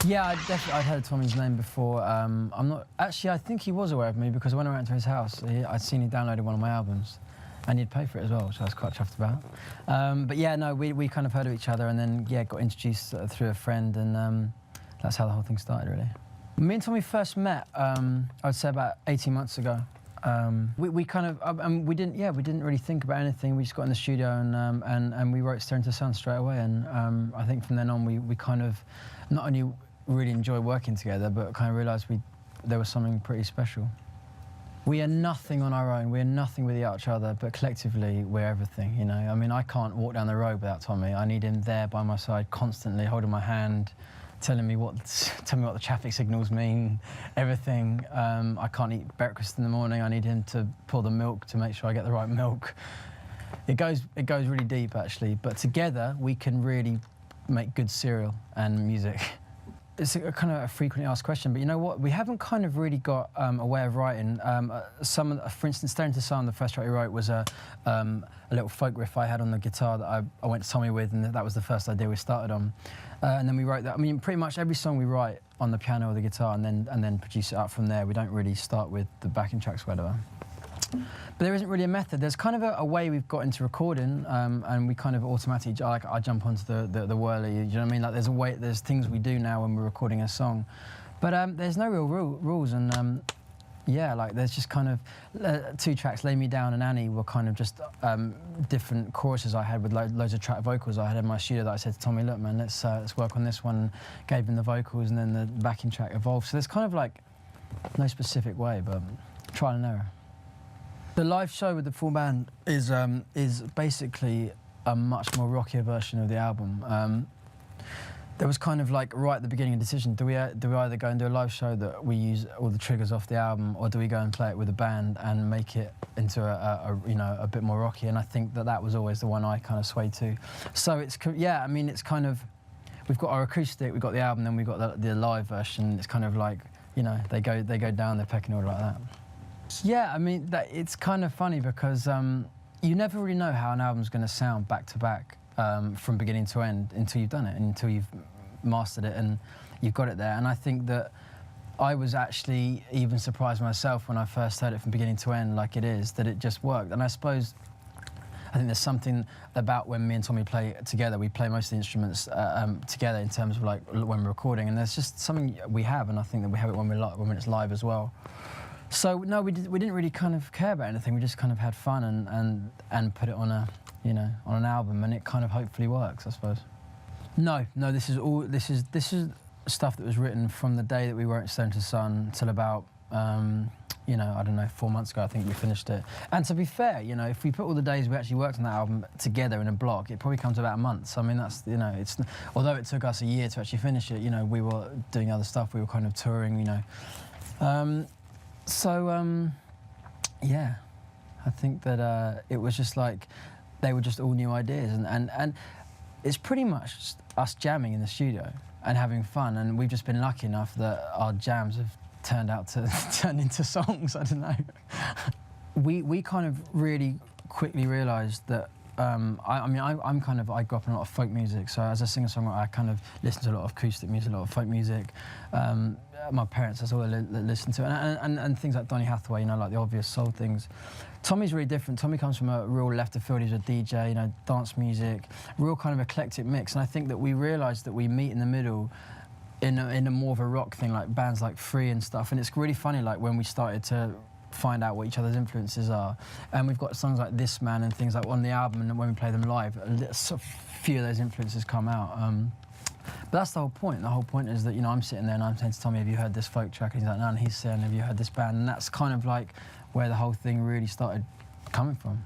Yeah, I'd heard Tommy's name before. I'm not actually. I think he was aware of me because when I went to his house, I'd seen he downloaded one of my albums, and he'd paid for it as well, which I was quite chuffed about. But yeah, no, we kind of heard of each other, and then yeah, got introduced through a friend, and that's how the whole thing started, really. Me and Tommy first met, I'd say about 18 months ago. We kind of we didn't really think about anything. We just got in the studio and we wrote Staring to the Sun straight away, and I think from then on we kind of not only really enjoy working together, but kind of realised there was something pretty special. We are nothing on our own, we're nothing without each other, but collectively we're everything, you know. I mean, I can't walk down the road without Tommy. I need him there by my side constantly, holding my hand, telling me what the traffic signals mean, everything. I can't eat breakfast in the morning, I need him to pour the milk to make sure I get the right milk. It goes really deep, actually, but together we can really make good cereal and music. It's a kind of a frequently asked question, but you know what? We haven't kind of really got a way of writing. For instance, Staring to the Sun, the first track we wrote was a little folk riff I had on the guitar that I went to Tommy with, and that was the first idea we started on. And then we wrote that. I mean, pretty much every song we write on the piano or the guitar, and then produce it up from there. We don't really start with the backing tracks, whatever. But there isn't really a method. There's kind of a way we've got into recording, and we kind of automatically, I jump onto the whirly, you know what I mean? Like there's a way, there's things we do now when we're recording a song. But there's no real rules, and yeah, like there's just kind of two tracks, Lay Me Down and Annie, were kind of just different choruses I had with loads of track vocals I had in my studio that I said to Tommy, look man, let's work on this one, gave him the vocals, and then the backing track evolved. So there's kind of like no specific way, but trial and error. The live show with the full band is basically a much more rockier version of the album. There was kind of like right at the beginning a decision: do we either go and do a live show that we use all the triggers off the album, or do we go and play it with a band and make it into a bit more rocky? And I think that was always the one I kind of swayed to. So it's yeah, I mean it's kind of, we've got our acoustic, we've got the album, then we've got the live version. It's kind of like, you know, they go down the pecking order like that. Yeah, I mean, it's kind of funny because you never really know how an album's going to sound back to back from beginning to end until you've done it, and until you've mastered it and you've got it there. And I think that I was actually even surprised myself when I first heard it from beginning to end like it is, that it just worked. And I suppose, I think there's something about when me and Tommy play together, we play most of the instruments together in terms of like when we're recording, and there's just something we have, and I think that we have it when it's live as well. So no, we didn't really kind of care about anything. We just kind of had fun and put it on on an album, and it kind of hopefully works, I suppose. No, this is stuff that was written from the day that we wrote Staring to the Sun till about I don't know, 4 months ago I think we finished it. And to be fair, if we put all the days we actually worked on that album together in a block, it probably comes to about a month. So I mean that's it's, although it took us a year to actually finish it, we were doing other stuff. We were kind of touring, yeah, I think that it was just like, they were just all new ideas, and it's pretty much just us jamming in the studio and having fun, and we've just been lucky enough that our jams have turned out to turn into songs, I don't know. We kind of really quickly realised that, I grew up in a lot of folk music, so as a singer-songwriter I kind of listen to a lot of acoustic music, a lot of folk music. My parents, that's all they listen to, and things like Donny Hathaway, like the obvious soul things. Tommy's really different. Tommy comes from a real left of field. He's a DJ, dance music, real kind of eclectic mix. And I think that we realised that we meet in the middle in a more of a rock thing, like bands like Free and stuff. And it's really funny, like when we started to find out what each other's influences are. And we've got songs like This Man and things like on the album, and when we play them live, a few of those influences come out. But that's the whole point. The whole point is that, I'm sitting there and I'm saying to Tommy, have you heard this folk track? And he's like, no, and he's saying, have you heard this band? And that's kind of like where the whole thing really started coming from.